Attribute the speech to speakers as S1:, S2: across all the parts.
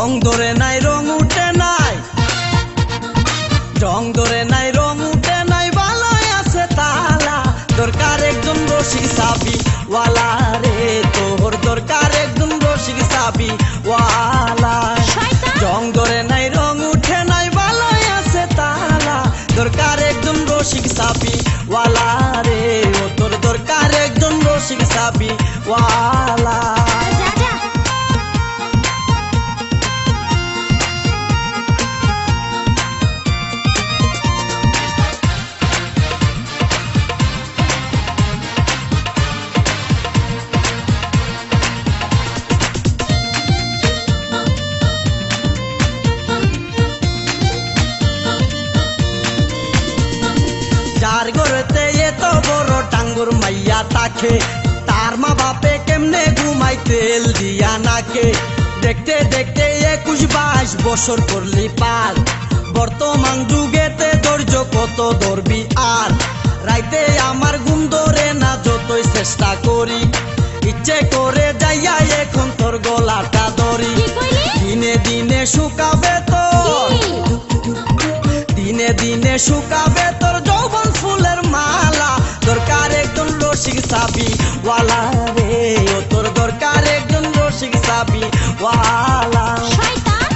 S1: রং ধরে নাই রং উঠে নাই, রং ধরে নাই রং উঠে নাই, ভালোই আছে তালা। দরকার একজন রসিক চাবি ওয়ালা রে, তোর দরকার একজন রসিক চাবি ওয়ালা। রং ধরে নাই রং উঠে নাই, ভালোই আছে তালা। দরকার একজন রসিক চাবি ওয়ালা রে, ও তোর দরকার একজন রসিক চাবি ওয়ালা। যার ঘরেতে এত বড় টাঙ্গুর মাইয়া থাকে, তার মা বাপে কেমনে ঘুমাই তেল দিয়া নাকে। দেখতে দেখতে 21-22 বছর করলি পার, বর্তমান যুগেতে ধৈর্য কত ধরবি আর। রাইতে আমার ঘুম ধরে না যতই চেষ্টা করি, ইচ্ছে করে যাইয়া এখন তোর গলাটা ধরি। দিনে দিনে শুকাবে তোর, দিনে দিনে শুকাবে তোর যৌবন ফুলের মালা। দরকার একজন রসিক চাবি ওয়ালা রে, ও তোর দরকার একজন রসিক চাবি ওয়ালা।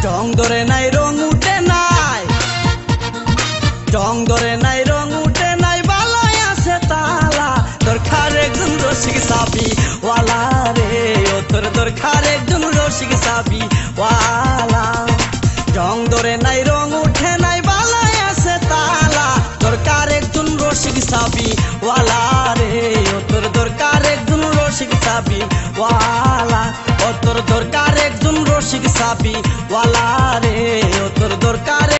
S1: রং ধরে নাই রং উঠে নাই, রং ধরে নাই রং উঠে নাই, ভালোই আছে তালা। দরকার একজন রসিক চাবি ওয়ালা রে, ও তোর দরকার একজন রসিক চাবি ওয়ালা। রং ধরে নাই রং উঠে নাই, ভালোই আছে তালা। দরকার একজন রসিক চাবি ওয়ালা রে, ও তোর দরকার একজন রসিক চাবি ওয়ালা। ও তোর দরকার একজন রসিক চাবি ওয়ালা রে, ও তোর দরকার